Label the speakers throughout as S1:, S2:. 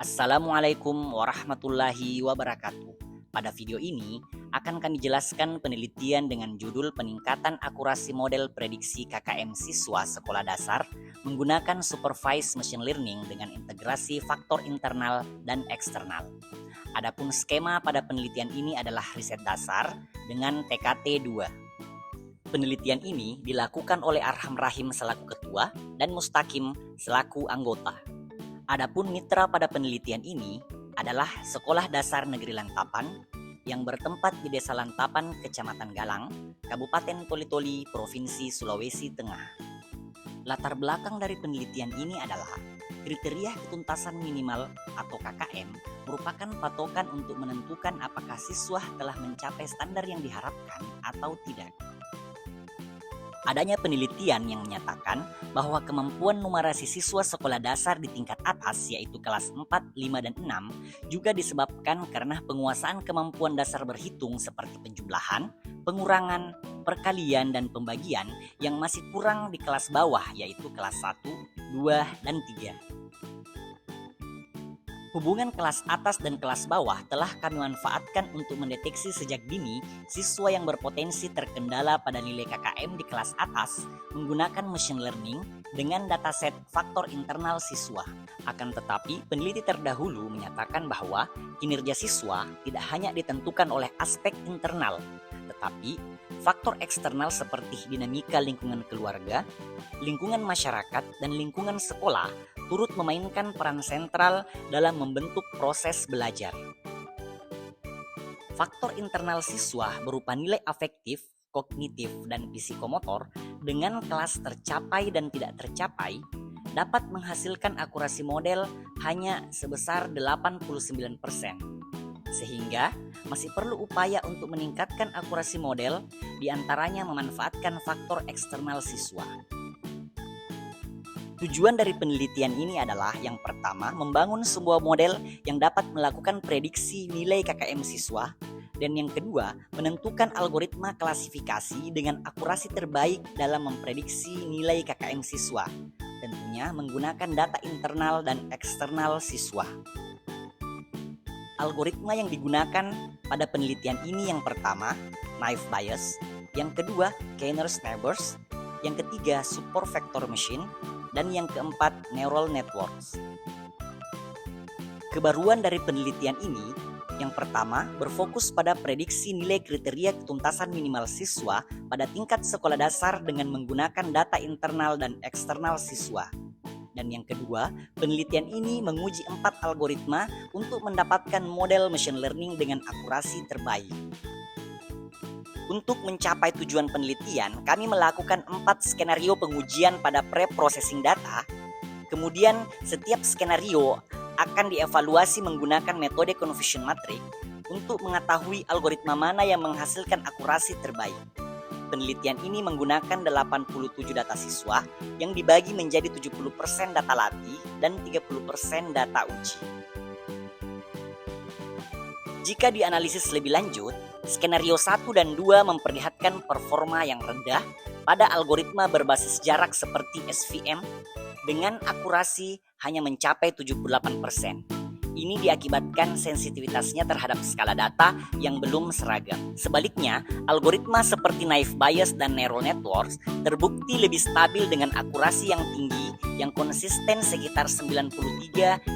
S1: Assalamualaikum warahmatullahi wabarakatuh. Pada video ini akan kami jelaskan penelitian dengan judul peningkatan akurasi model prediksi KKM siswa sekolah dasar menggunakan supervised machine learning dengan integrasi faktor internal dan eksternal. Adapun skema pada penelitian ini adalah riset dasar dengan TKT 2. Penelitian ini dilakukan oleh Arham Rahim selaku ketua dan Mustaqim selaku anggota. Adapun mitra pada penelitian ini adalah Sekolah Dasar Negeri Lantapan yang bertempat di Desa Lantapan, Kecamatan Galang, Kabupaten Toli-Toli, Provinsi Sulawesi Tengah. Latar belakang dari penelitian ini adalah kriteria ketuntasan minimal atau KKM merupakan patokan untuk menentukan apakah siswa telah mencapai standar yang diharapkan atau tidak. Adanya penelitian yang menyatakan bahwa kemampuan numerasi siswa sekolah dasar di tingkat atas yaitu kelas 4, 5, dan 6 juga disebabkan karena penguasaan kemampuan dasar berhitung seperti penjumlahan, pengurangan, perkalian, dan pembagian yang masih kurang di kelas bawah yaitu kelas 1, 2, dan 3. Hubungan kelas atas dan kelas bawah telah kami manfaatkan untuk mendeteksi sejak dini siswa yang berpotensi terkendala pada nilai KKM di kelas atas menggunakan machine learning dengan dataset faktor internal siswa. Akan tetapi, peneliti terdahulu menyatakan bahwa kinerja siswa tidak hanya ditentukan oleh aspek internal, tetapi faktor eksternal seperti dinamika lingkungan keluarga, lingkungan masyarakat, dan lingkungan sekolah turut memainkan peran sentral dalam membentuk proses belajar. Faktor internal siswa berupa nilai afektif, kognitif, dan psikomotor dengan kelas tercapai dan tidak tercapai dapat menghasilkan akurasi model hanya sebesar 89%. Sehingga masih perlu upaya untuk meningkatkan akurasi model, diantaranya memanfaatkan faktor eksternal siswa. Tujuan dari penelitian ini adalah yang pertama, membangun sebuah model yang dapat melakukan prediksi nilai KKM siswa, dan yang kedua, menentukan algoritma klasifikasi dengan akurasi terbaik dalam memprediksi nilai KKM siswa, tentunya menggunakan data internal dan eksternal siswa. Algoritma yang digunakan pada penelitian ini yang pertama, naive Bayes, yang kedua, Kainer's Neighbors, yang ketiga, Support Vector Machine, dan yang keempat, Neural Networks. Kebaruan dari penelitian ini, yang pertama, berfokus pada prediksi nilai kriteria ketuntasan minimal siswa pada tingkat sekolah dasar dengan menggunakan data internal dan eksternal siswa. Dan yang kedua, penelitian ini menguji 4 algoritma untuk mendapatkan model machine learning dengan akurasi terbaik. Untuk mencapai tujuan penelitian, kami melakukan 4 skenario pengujian pada pre-processing data. Kemudian, setiap skenario akan dievaluasi menggunakan metode confusion matrix untuk mengetahui algoritma mana yang menghasilkan akurasi terbaik. Penelitian ini menggunakan 87 data siswa yang dibagi menjadi 70% data latih dan 30% data uji. Jika dianalisis lebih lanjut, skenario 1 dan 2 memperlihatkan performa yang rendah pada algoritma berbasis jarak seperti SVM dengan akurasi hanya mencapai 78%. Ini diakibatkan sensitivitasnya terhadap skala data yang belum seragam. Sebaliknya, algoritma seperti naive Bayes dan neural networks terbukti lebih stabil dengan akurasi yang tinggi yang konsisten sekitar 93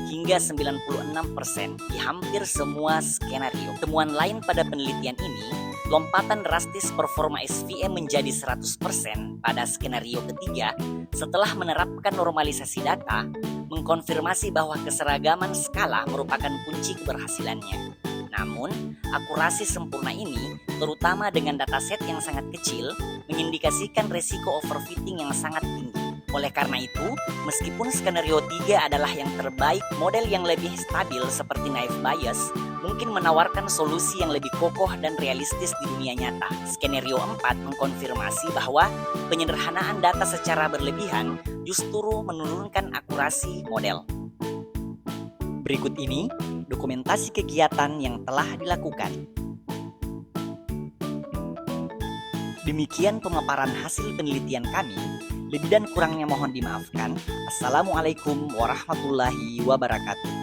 S1: hingga 96% di hampir semua skenario. Temuan lain pada penelitian ini, lompatan drastis performa SVM menjadi 100% pada skenario ketiga setelah menerapkan normalisasi data, mengkonfirmasi bahwa keseragaman skala merupakan kunci keberhasilannya. Namun, akurasi sempurna ini, terutama dengan dataset yang sangat kecil, mengindikasikan resiko overfitting yang sangat tinggi. Oleh karena itu, meskipun skenario 3 adalah yang terbaik, model yang lebih stabil seperti naive Bayes mungkin menawarkan solusi yang lebih kokoh dan realistis di dunia nyata. Skenario 4 mengkonfirmasi bahwa penyederhanaan data secara berlebihan justru menurunkan akurasi model. Berikut ini dokumentasi kegiatan yang telah dilakukan. Demikian pemaparan hasil penelitian kami. Lebih dan kurangnya mohon dimaafkan. Assalamualaikum warahmatullahi wabarakatuh.